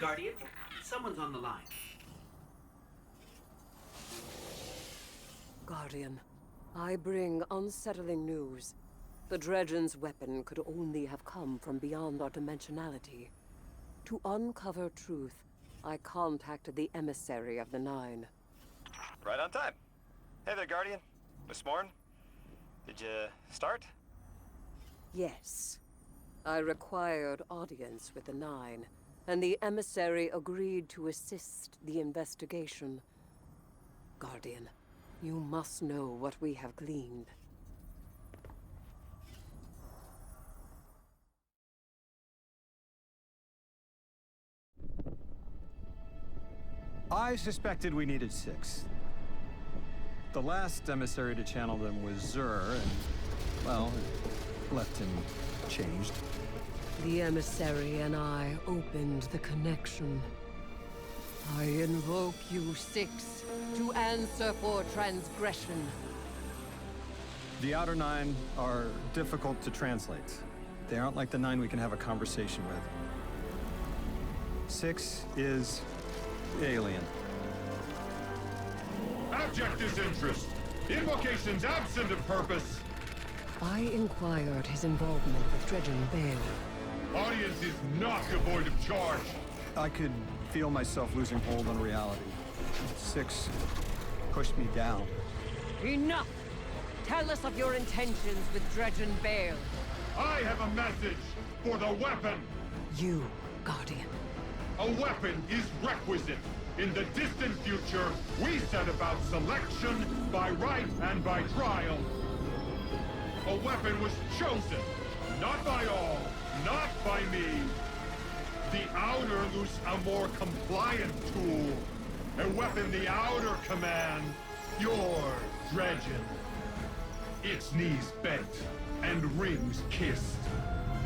Guardian, someone's on the line. Guardian, I bring unsettling news. The Dredgen's weapon could only have come from beyond our dimensionality. To uncover truth, I contacted the emissary of the Nine. Right on time. Hey there, Guardian. Miss Morn. Did you start? Yes. I required audience with the Nine, and the emissary agreed to assist the investigation. Guardian, you must know what we have gleaned. I suspected we needed 6. The last emissary to channel them was Zur, and, well, it left him changed. The emissary and I opened the connection. I invoke you 6 to answer for transgression. The Outer Nine are difficult to translate. They aren't like the 9 we can have a conversation with. 6 is alien. Abject disinterest. Invocations absent of purpose. I inquired his involvement with Dredgen Bale. Audience is not devoid of charge. I could feel myself losing hold on reality. 6 pushed me down. Enough! Tell us of your intentions with Dredgen Bale. I have a message for the weapon. You, Guardian. A weapon is requisite. In the distant future, we set about selection by right and by trial. A weapon was chosen, not by all, not by me. The Outer loose a more compliant tool. A weapon the Outer command, your Dredgen. Its knees bent and rings kissed.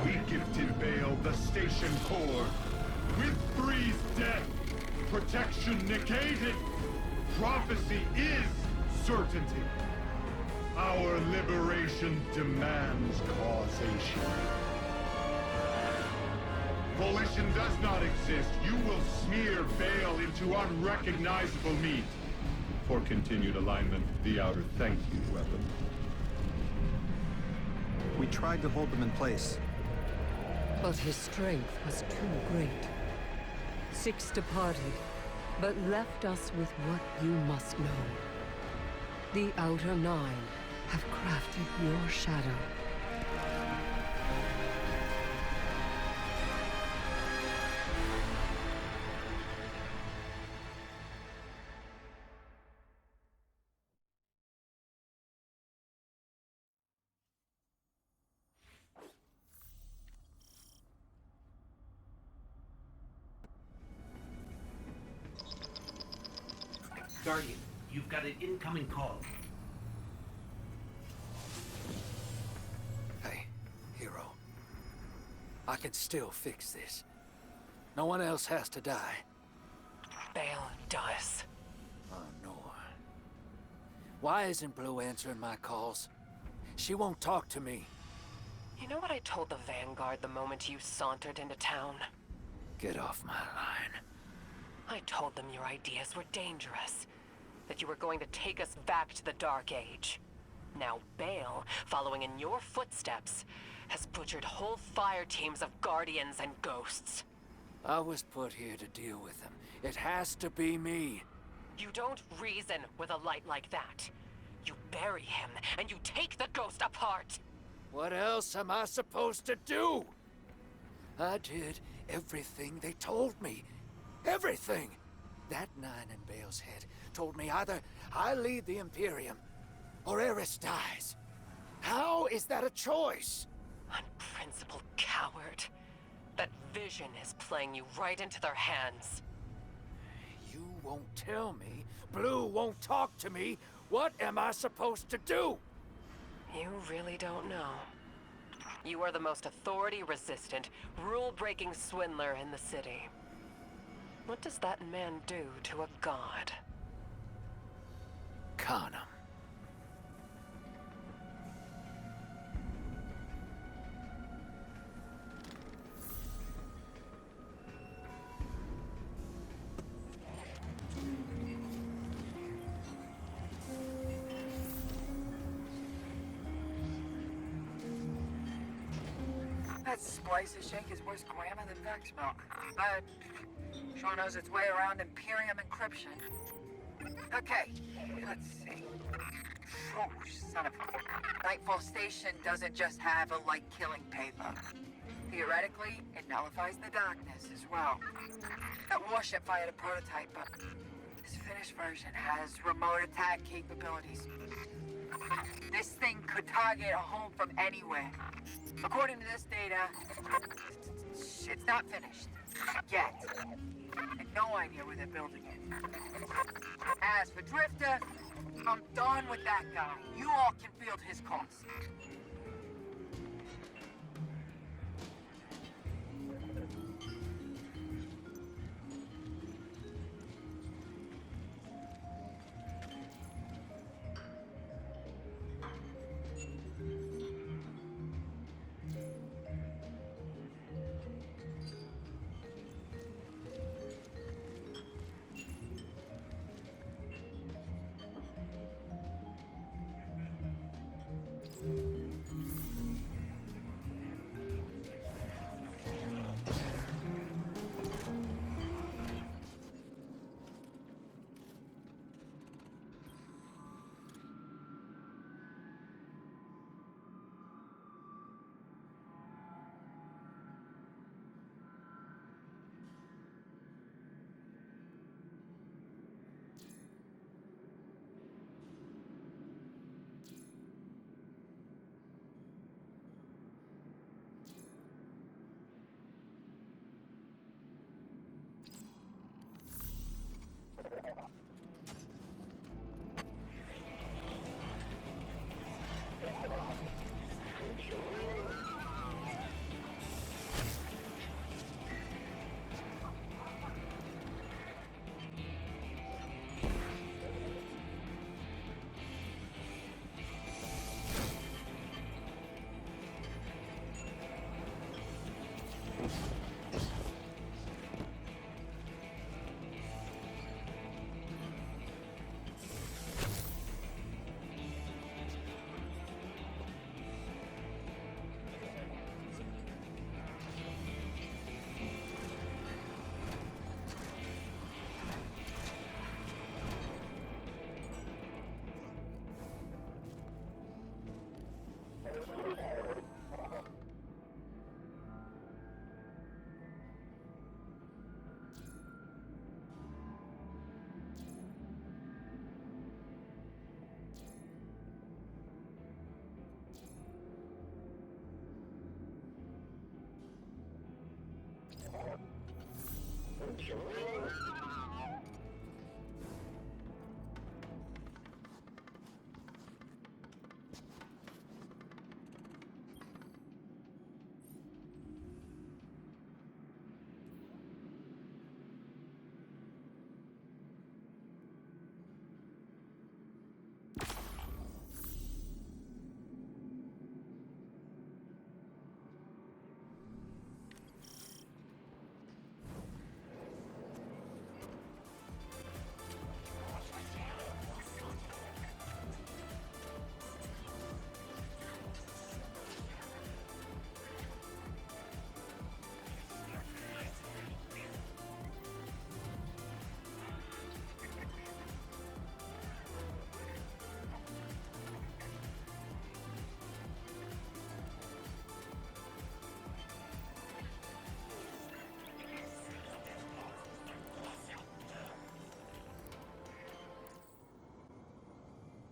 We gifted Bale the station core. With Three's death, protection negated. Prophecy is certainty. Our liberation demands causation. Volition does not exist. You will smear Bale into unrecognizable meat. For continued alignment, the Outer thank you, weapon. We tried to hold them in place. But his strength was too great. 6 departed, but left us with what you must know. The Outer Nine have crafted your shadow. Guardian, you've got an incoming call. Hey, hero. I can still fix this. No one else has to die. Bale does. Oh, no. Why isn't Blue answering my calls? She won't talk to me. You know what I told the Vanguard the moment you sauntered into town? Get off my line. I told them your ideas were dangerous. That you were going to take us back to the Dark Age. Now Bale, following in your footsteps, has butchered whole fire teams of Guardians and Ghosts. I was put here to deal with him. It has to be me. You don't reason with a light like that. You bury him, and you take the Ghost apart! What else am I supposed to do? I did everything they told me. Everything! That 9 in Bale's head told me either I lead the Imperium, or Eris dies. How is that a choice? Unprincipled coward. That vision is playing you right into their hands. You won't tell me. Blue won't talk to me. What am I supposed to do? You really don't know. You are the most authority-resistant, rule-breaking swindler in the city. What does that man do to a god? Con him. That splicer shake is worse grammar than Vex milk. But sure knows its way around Imperium encryption. Okay, let's see. Oh, son of a... Nightfall Station doesn't just have a light-killing payload. Theoretically, it nullifies the darkness as well. That warship fired a prototype, but this finished version has remote attack capabilities. This thing could target a home from anywhere. According to this data, it's not finished. Yet. And no idea where they're building it. As for Drifter, I'm done with that guy. You all can field his calls.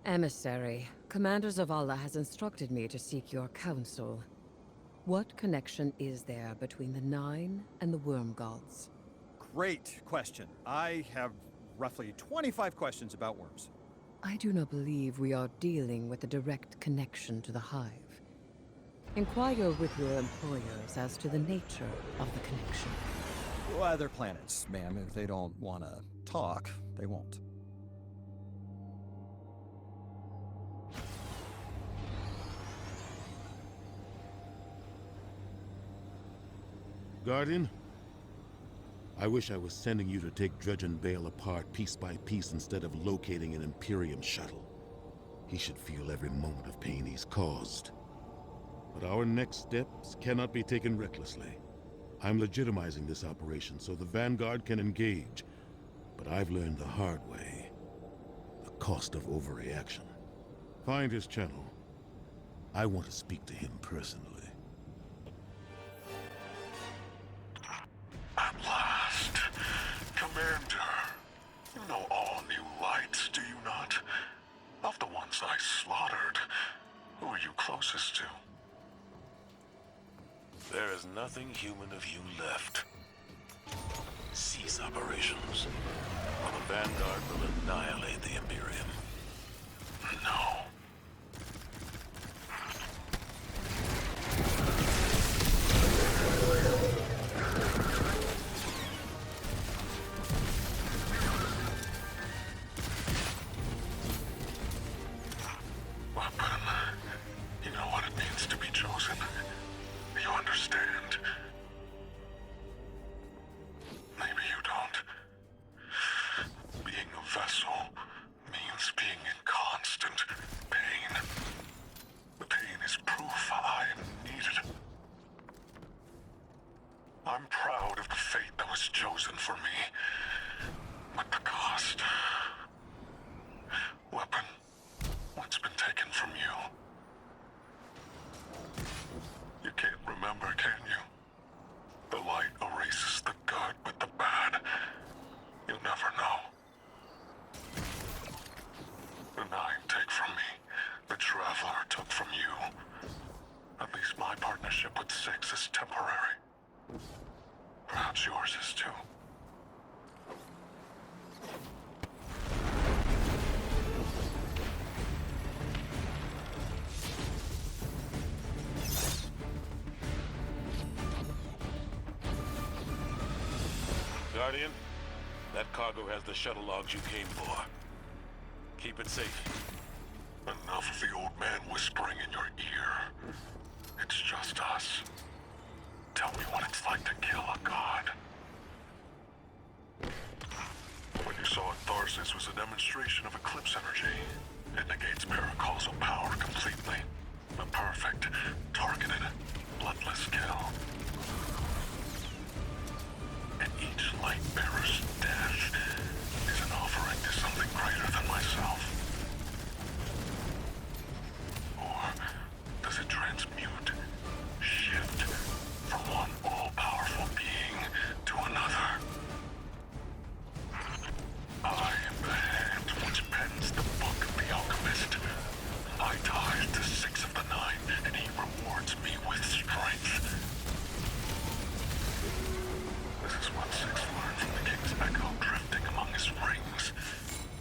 Emissary, Commander Zavala has instructed me to seek your counsel. What connection is there between the Nine and the Worm Gods? Great question. I have roughly 25 questions about worms. I do not believe we are dealing with a direct connection to the Hive. Inquire with your employers as to the nature of the connection. Well, they're planets, ma'am. If they don't want to talk, they won't. Guardian? I wish I was sending you to take Dredge and Bale apart piece by piece instead of locating an Imperium shuttle. He should feel every moment of pain he's caused. But our next steps cannot be taken recklessly. I'm legitimizing this operation so the Vanguard can engage. But I've learned the hard way. The cost of overreaction. Find his channel. I want to speak to him personally. At last. Commander. You know all new lights, do you not? Of the ones I slaughtered, who are you closest to? There is nothing human of you left. Cease operations, or the Vanguard will annihilate the Imperium. No. Weapon, you know what it means to be chosen. You understand. Maybe you don't. Being a vessel means being in constant pain. The pain is proof I am needed. I'm proud of the fate that was chosen for me. But the cost... Weapon, what's been taken from you? You can't remember, can you? The light erases the good with the bad. You'll never know. The Nine take from me. The Traveler took from you. At least my partnership with Six is temporary. Perhaps yours is too. Guardian, that cargo has the shuttle logs you came for. Keep it safe. Enough of the old man whispering in your ear. It's just us. Tell me what it's like to kill a god. What you saw at Tharsis was a demonstration of eclipse energy. It negates paracausal power completely. A perfect, targeted, bloodless kill. And each light bearer's death is an offering to something greater than myself. Or does it transmute, shift from one all-powerful being to another? I am the hand which pens the book of the alchemist. I tied the Six of the Nine, and he rewards me with strength. This is what Six learned from the King's Echo drifting among his rings.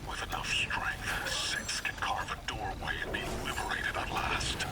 With enough strength, Six can carve a doorway and be liberated at last.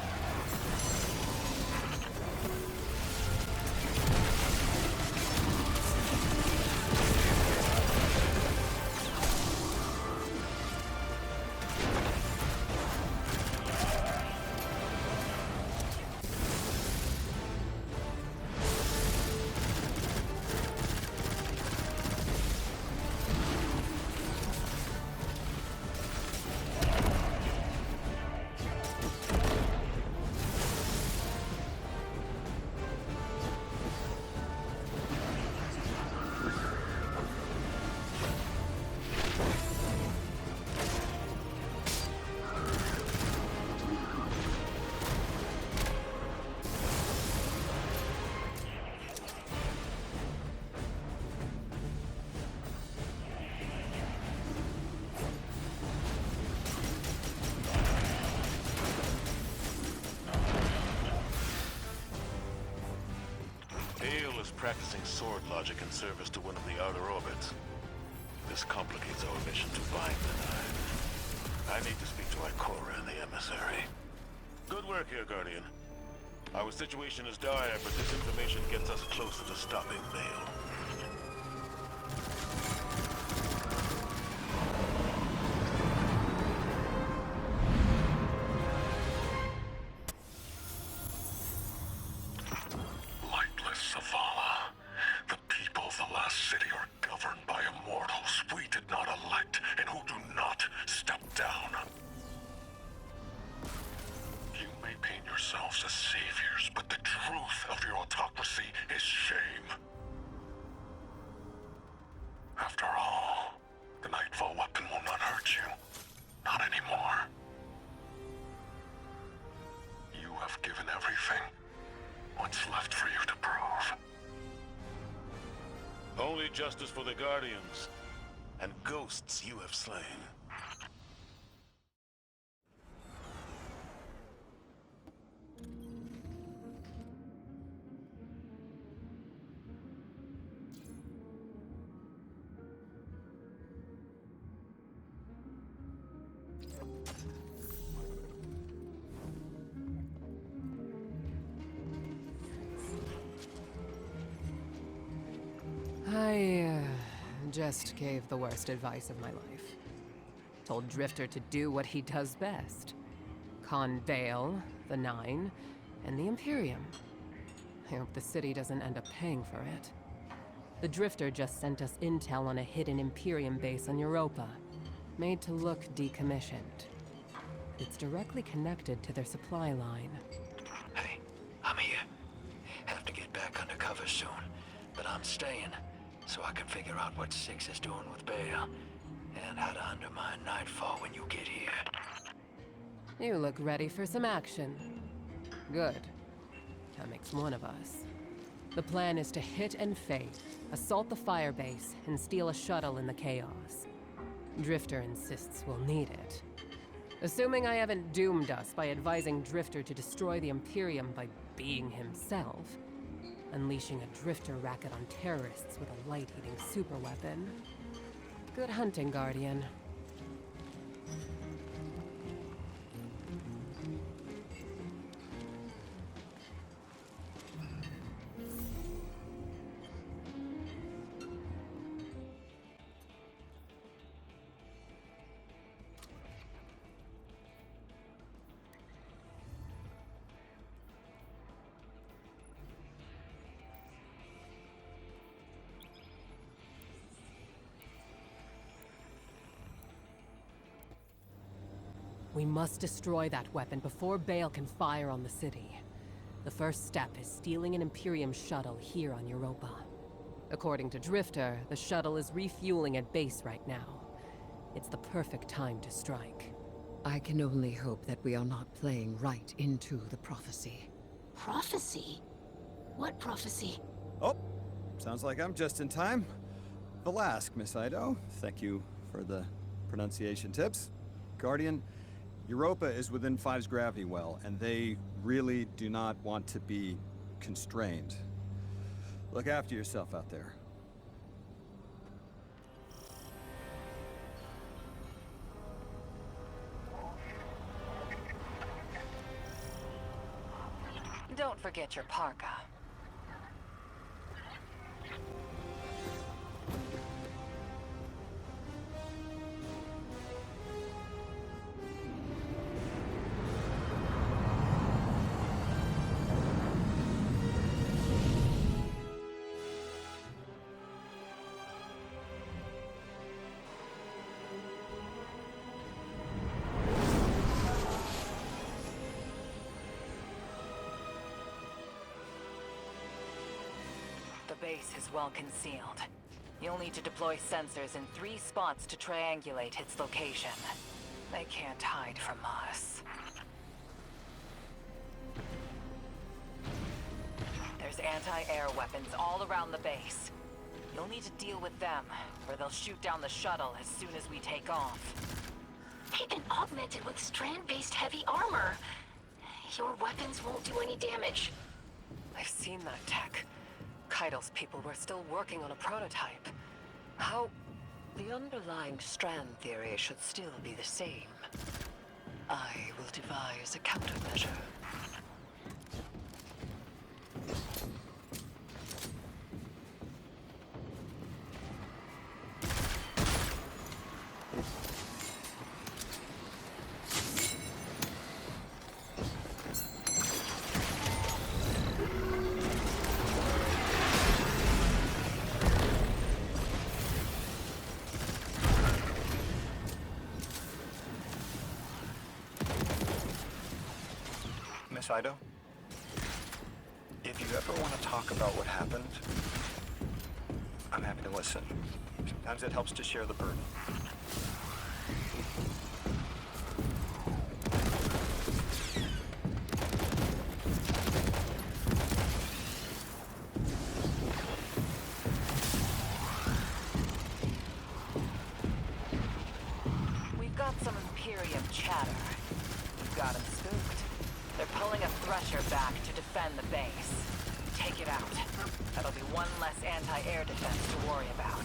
Practicing sword logic in service to one of the outer orbits. This complicates our mission to bind the Nine. I need to speak to Ikora and the emissary. Good work here, Guardian. Our situation is dire, but this information gets us closer to stopping Bale. Yourselves as saviors, but the truth of your autocracy is shame. After all, the Nightfall weapon will not hurt you. Not anymore. You have given everything. What's left for you to prove? Only justice for the Guardians, and ghosts you have slain. I just gave the worst advice of my life. Told Drifter to do what he does best. Con Bale, the Nine, and the Imperium. I hope the city doesn't end up paying for it. The Drifter just sent us intel on a hidden Imperium base on Europa, made to look decommissioned. It's directly connected to their supply line. Hey, I'm here. Have to get back under cover soon, but I'm staying, so I can figure out what Six is doing with Bale, and how to undermine Nightfall when you get here. You look ready for some action. Good. That makes one of us. The plan is to hit and fade, assault the firebase, and steal a shuttle in the chaos. Drifter insists we'll need it. Assuming I haven't doomed us by advising Drifter to destroy the Imperium by being himself, unleashing a Drifter racket on terrorists with a light-eating superweapon. Good hunting, Guardian. We must destroy that weapon before Bale can fire on the city. The first step is stealing an Imperium shuttle here on Europa. According to Drifter, the shuttle is refueling at base right now. It's the perfect time to strike. I can only hope that we are not playing right into the prophecy. Prophecy? What prophecy? Oh, sounds like I'm just in time. Velask, Miss Ido. Thank you for the pronunciation tips. Guardian, Europa is within Five's gravity well, and they really do not want to be constrained. Look after yourself out there. Don't forget your parka. The base is well concealed. You'll need to deploy sensors in 3 spots to triangulate its location. They can't hide from us. There's anti-air weapons all around the base. You'll need to deal with them, or they'll shoot down the shuttle as soon as we take off. They've been augmented with strand-based heavy armor. Your weapons won't do any damage. I've seen that tech. Keidel's people were still working on a prototype. How... The underlying strand theory should still be the same. I will devise a countermeasure. Miss Ido? If you ever want to talk about what happened, I'm happy to listen. Sometimes it helps to share the burden. We've got some Imperium chatter. We've got them spooked. They're pulling a Thresher back to defend the base. Take it out. That'll be one less anti-air defense to worry about.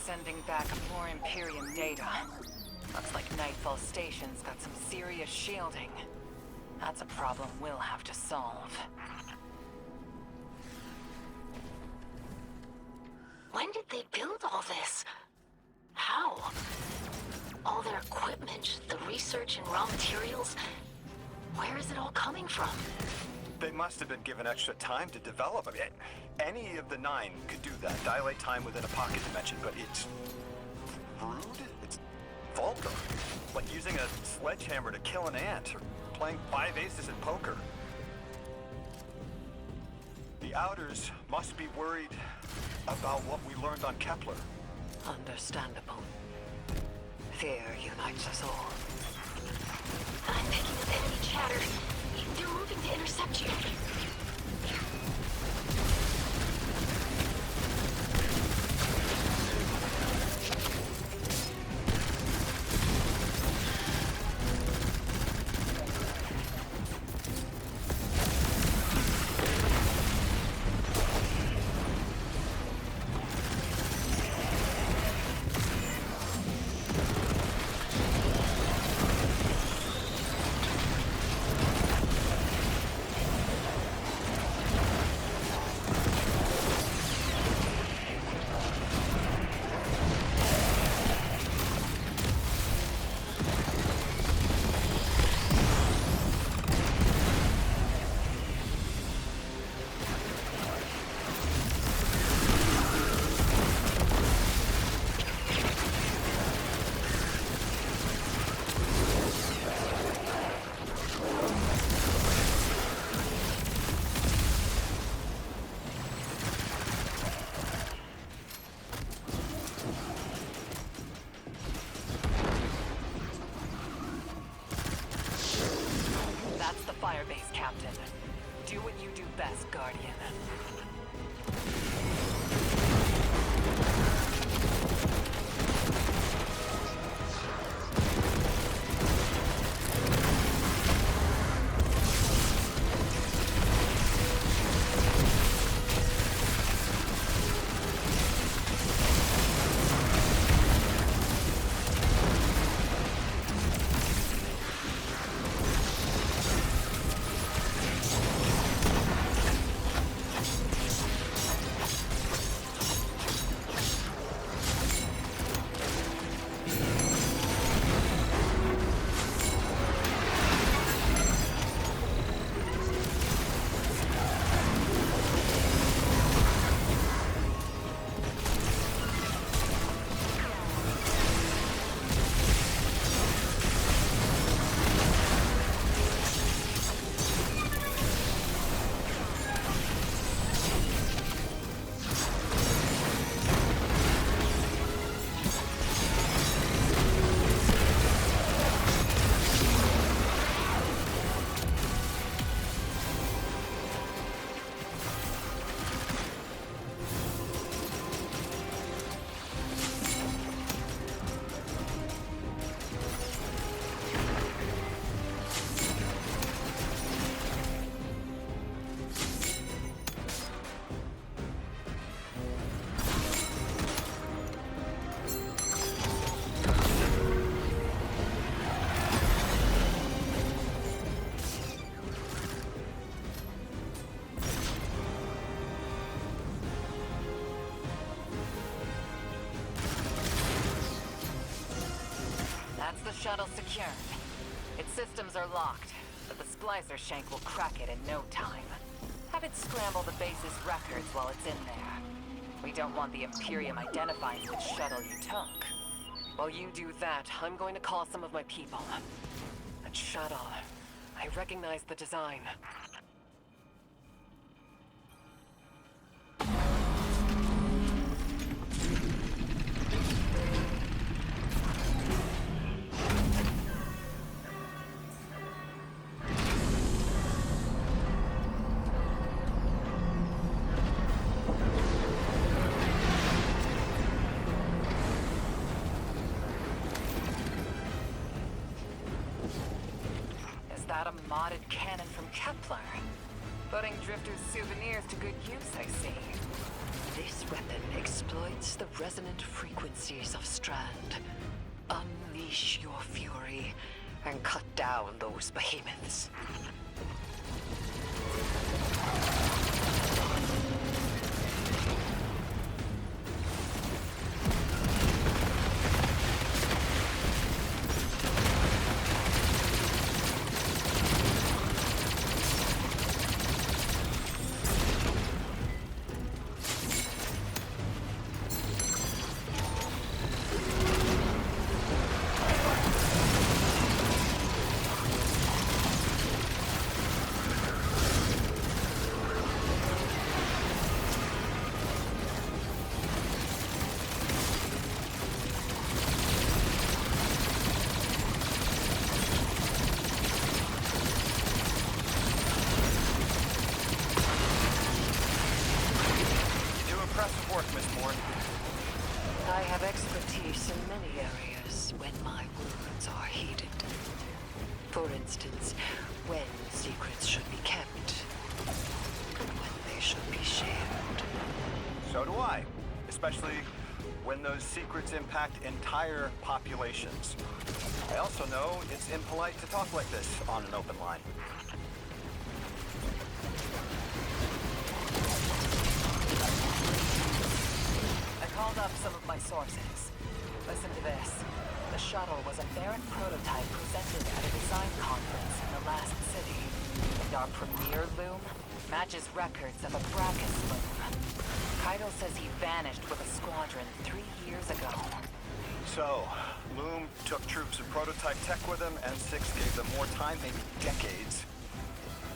Sending back more Imperium data. Looks like Nightfall Station's got some serious shielding. That's a problem we'll have to solve. When did they build all this? How? All their equipment, the research and raw materials, where is it all coming from? They must have been given extra time to develop. I mean, any of the 9 could do that. Dilate time within a pocket dimension, but it's rude. It's vulgar. Like using a sledgehammer to kill an ant, or playing 5 aces in poker. The Outers must be worried about what we learned on Kepler. Understandable. Fear unites us all. I'm picking up enemy chatter. They're moving to intercept you. Guardian. That's the shuttle secured. Its systems are locked, but the splicer shank will crack it in no time. Have it scramble the base's records while it's in there. We don't want the Imperium identifying which shuttle you took. While you do that, I'm going to call some of my people. That shuttle, I recognize the design. That a modded cannon from Kepler? Putting Drifter's souvenirs to good use, I see. This weapon exploits the resonant frequencies of Strand. Unleash your fury and cut down those behemoths. I have expertise in many areas when my wounds are heeded. For instance, when secrets should be kept, and when they should be shared. So do I, especially when those secrets impact entire populations. I also know it's impolite to talk like this on an open line. I called up some of my sources. Listen to this. The shuttle was a Barrack prototype presented at a design conference in the last city. And our premier loom matches records of a Brackus loom. Kaido says he vanished with a squadron 3 years ago. So, Loom took troops and prototype tech with him, and Six gave them more time, maybe decades,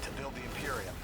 to build the Imperium.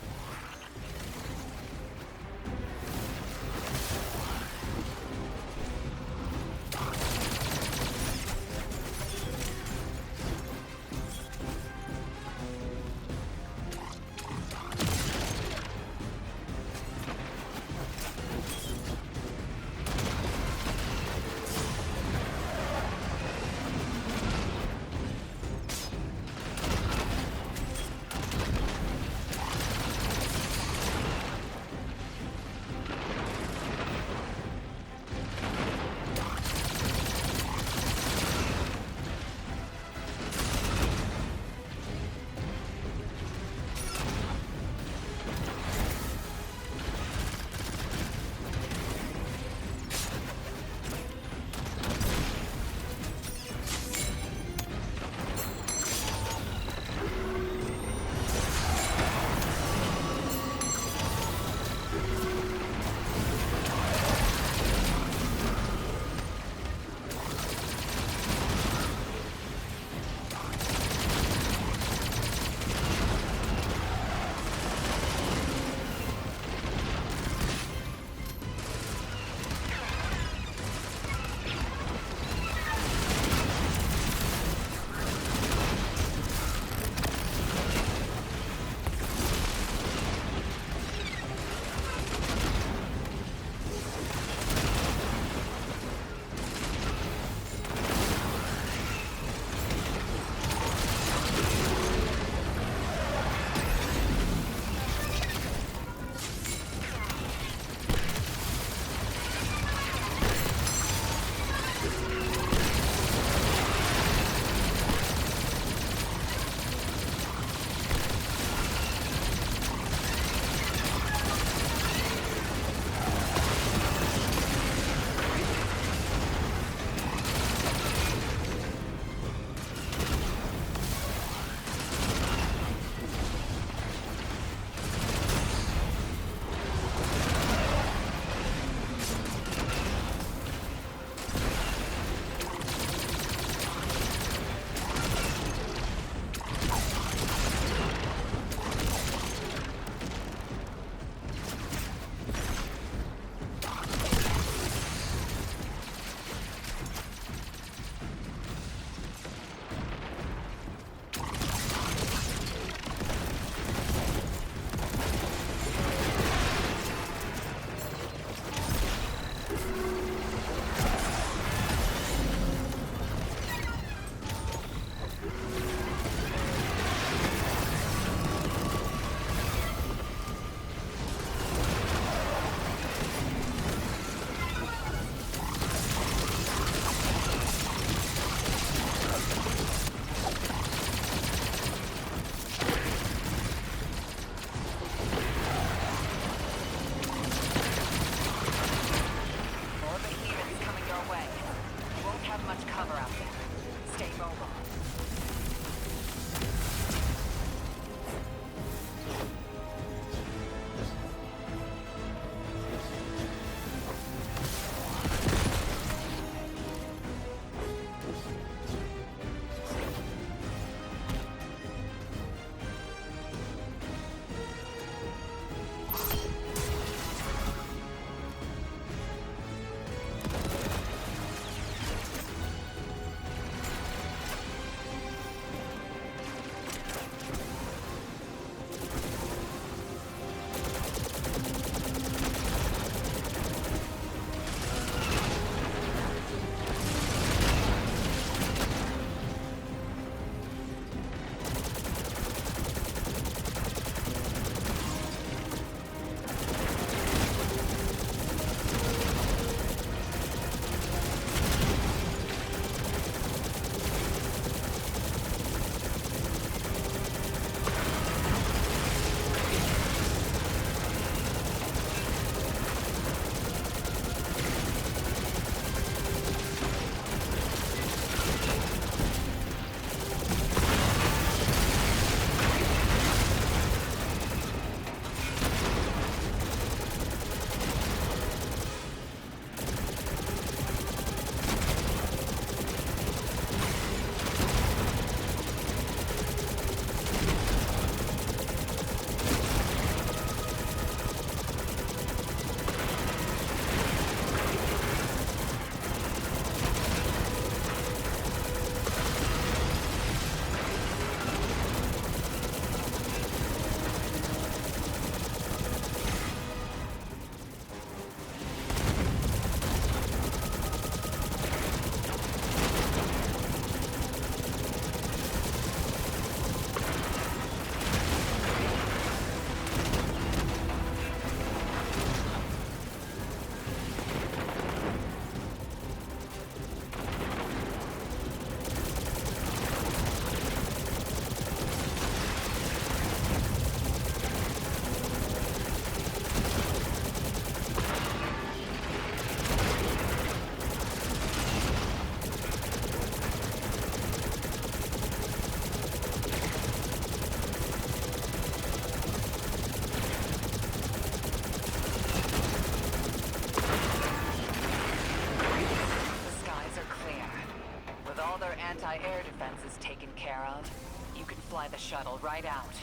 anti-air defense is taken care of, you can fly the shuttle right out.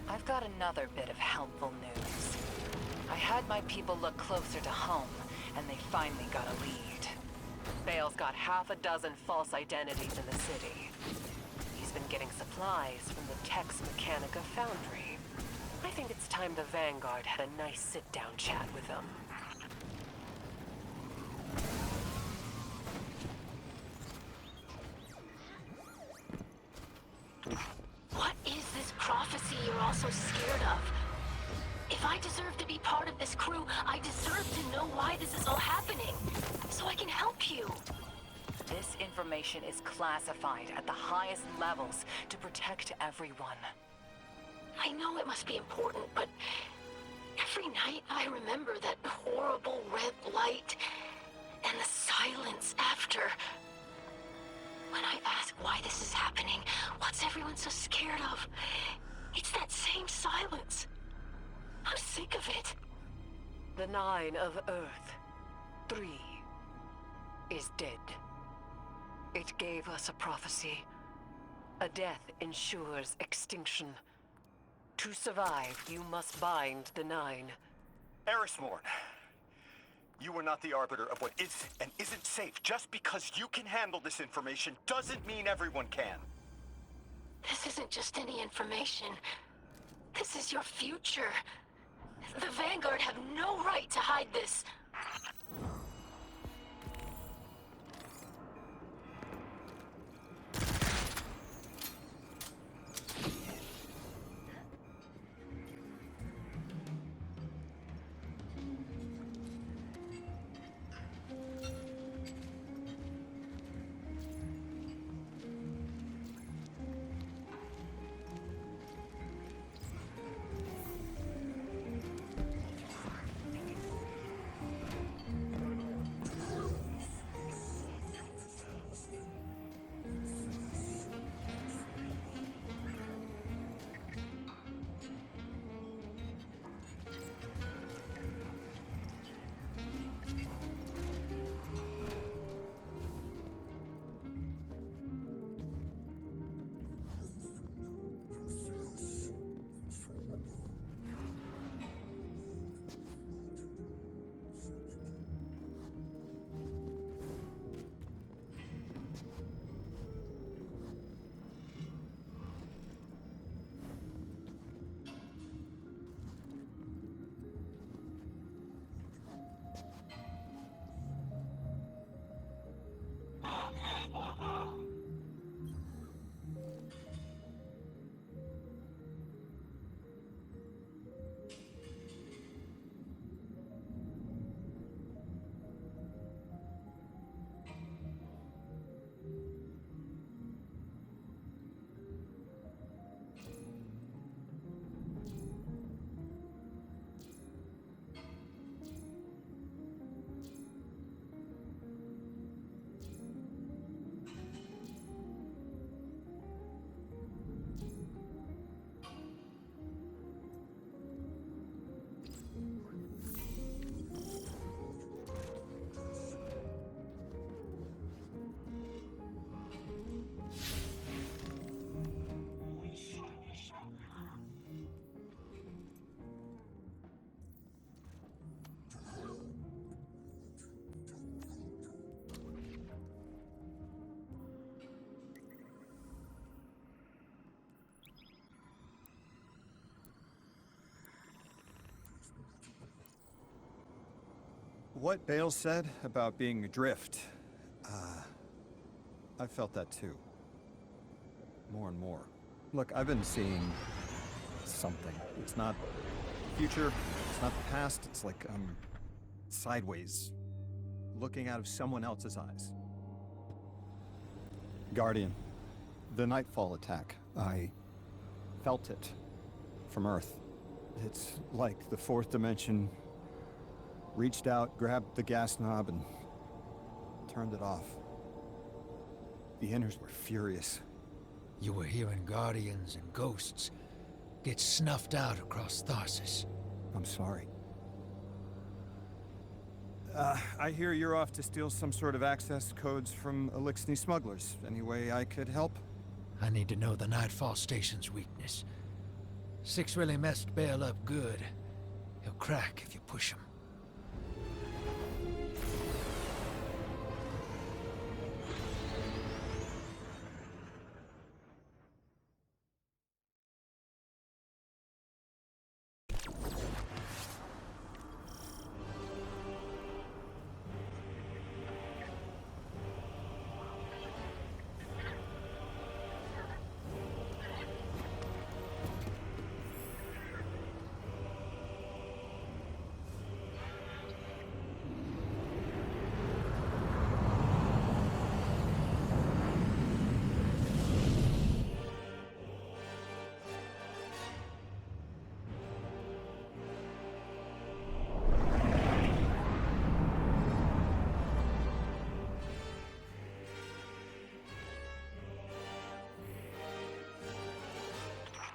I've got another bit of helpful news. I had my people look closer to home, and they finally got a lead. Bale's got half a dozen false identities in the city. He's been getting supplies from the Tex Mechanica foundry. I think it's time the Vanguard had a nice sit-down chat with him. What is this prophecy you're all so scared of? If I deserve to be part of this crew, I deserve to know why this is all happening, so I can help you. This information is classified at the highest levels to protect everyone. I know it must be important, but every night I remember that horrible red light and the silence after. When I ask why this is happening, what's everyone so scared of? It's that same silence. I'm sick of it. The 9 of Earth, 3, is dead. It gave us a prophecy. A death ensures extinction. To survive, you must bind the 9. Erismorn, you are not the arbiter of what is and isn't safe. Just because you can handle this information doesn't mean everyone can. This isn't just any information. This is your future. The Vanguard have no right to hide this. What Bale said about being adrift, I felt that too. More and more. Look, I've been seeing something. It's not the future, it's not the past, it's like I'm sideways, looking out of someone else's eyes. Guardian, the Nightfall attack, I felt it from Earth. It's like the fourth dimension reached out, grabbed the gas knob, and turned it off. The Inners were furious. You were hearing guardians and ghosts get snuffed out across Tharsis. I'm sorry. I hear you're off to steal some sort of access codes from Elixni smugglers. Any way I could help? I need to know the Nightfall Station's weakness. Six really messed Bale up good. He'll crack if you push him.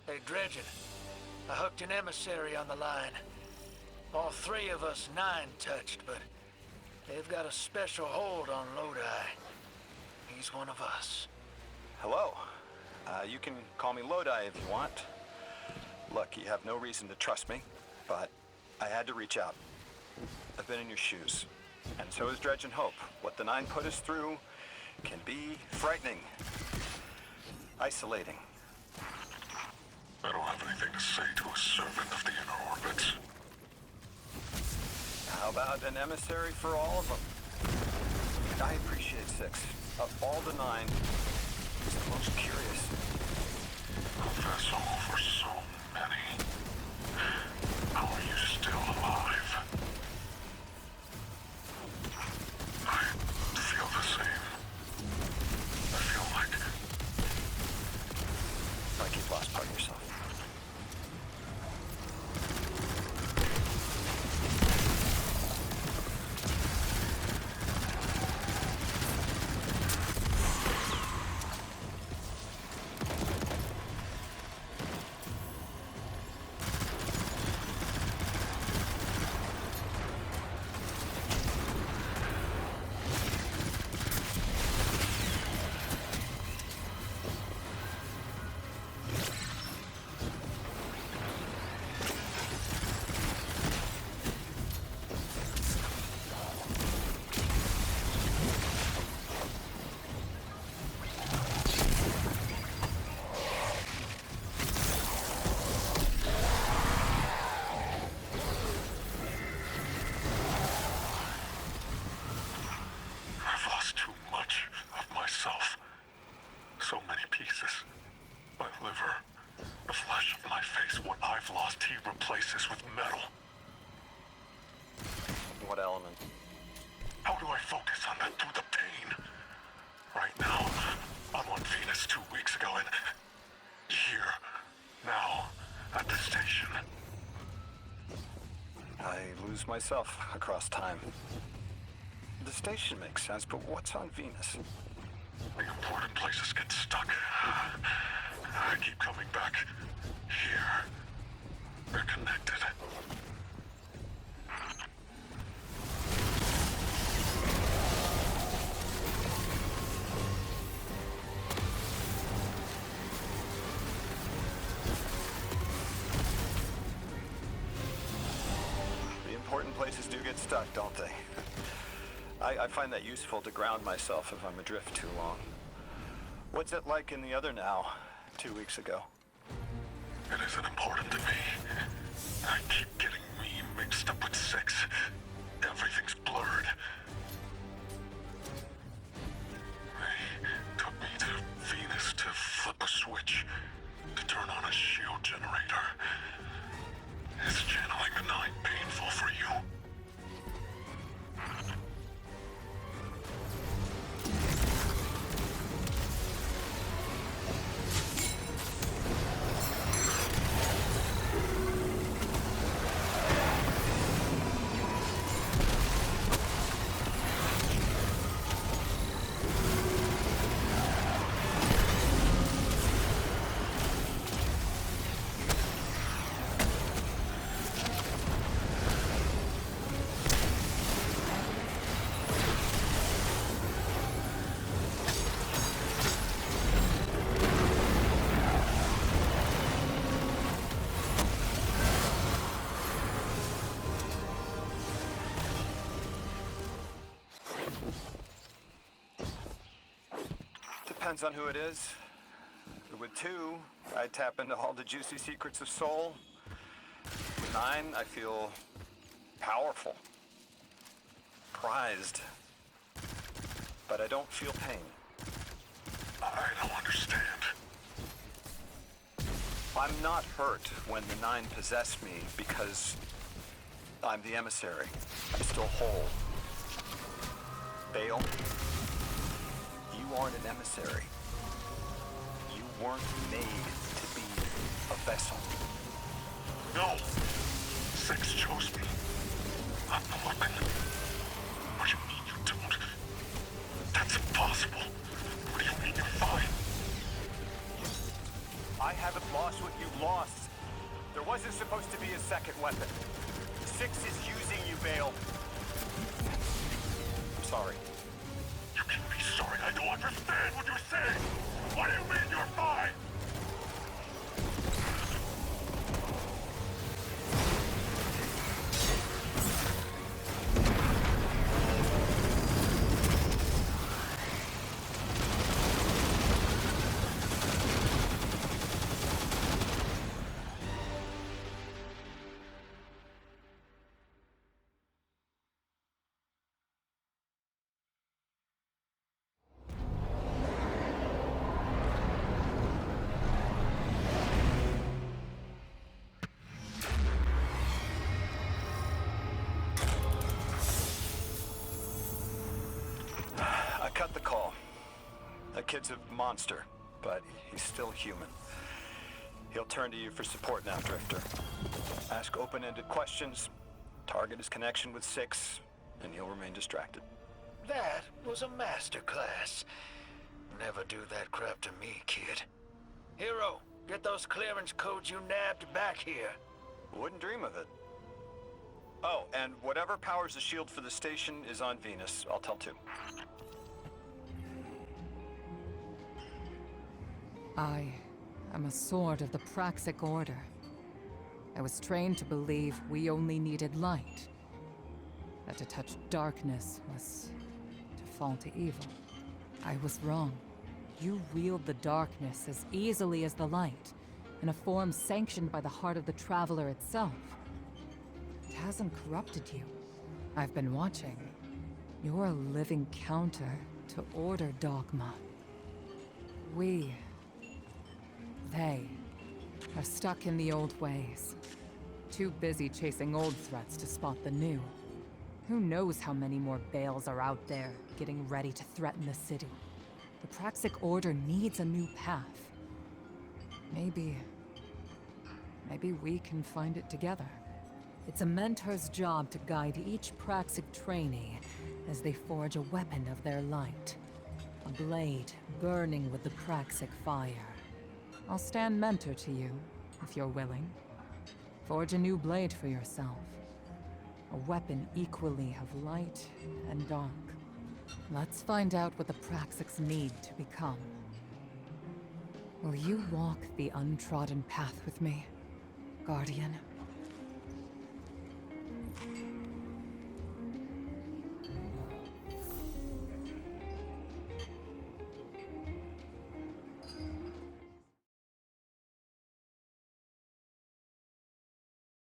Hey, Dredgen. I hooked an emissary on the line. All three of us nine-touched, but they've got a special hold on Lodi. He's one of us. Hello. You can call me Lodi if you want. Look, you have no reason to trust me, but I had to reach out. I've been in your shoes, and so is Dredge and Hope. What the Nine put us through can be frightening, isolating. I don't have anything to say to a servant of the inner orbits. How about an emissary for all of them? I appreciate Six. Of all the Nine, he's the most curious. A vessel for so many. How are you still alive? I feel the same. I feel like you've lost part of yourself. Myself across time. The station makes sense, but what's on Venus? The important places get stuck. I keep coming back here. They're connected. Places do get stuck, don't they? I find that useful to ground myself if I'm adrift too long. What's it like in the other now, 2 weeks ago? It isn't important to me. I keep getting me mixed up with Six. Everything's blurred. They took me to Venus to flip a switch, to turn on a shield generator. Is channeling the Nine painful for you? Depends on who it is. With 2, I tap into all the juicy secrets of Soul. With 9, I feel powerful, prized, but I don't feel pain. I don't understand. I'm not hurt when the 9 possess me because I'm the emissary. I'm still whole. Bale, you aren't an emissary. You weren't made to be a vessel. No! 6 chose me. I'm the weapon. What do you mean you don't? That's impossible. What do you mean you're fine? I haven't lost what you've lost. There wasn't supposed to be a second weapon. 6 is using you, Bale. I'm sorry. You can be sorry. I don't understand what you're saying. What do you mean you're fine? I cut the call. That kid's a monster, but he's still human. He'll turn to you for support now, Drifter. Ask open-ended questions, target his connection with 6, and you'll remain distracted. That was a masterclass. Never do that crap to me, kid. Hero, get those clearance codes you nabbed back here. Wouldn't dream of it. Oh, and whatever powers the shield for the station is on Venus. I'll tell too. I am a sword of the Praxic Order. I was trained to believe we only needed light. That to touch darkness was to fall to evil. I was wrong. You wield the darkness as easily as the light, in a form sanctioned by the heart of the Traveler itself. It hasn't corrupted you. I've been watching. You're a living counter to Order dogma. They are stuck in the old ways. Too busy chasing old threats to spot the new. Who knows how many more Bales are out there, getting ready to threaten the city. The Praxic Order needs a new path. Maybe we can find it together. It's a mentor's job to guide each Praxic trainee as they forge a weapon of their light. A blade burning with the Praxic fire. I'll stand mentor to you, if you're willing. Forge a new blade for yourself. A weapon equally of light and dark. Let's find out what the Praxics need to become. Will you walk the untrodden path with me, Guardian?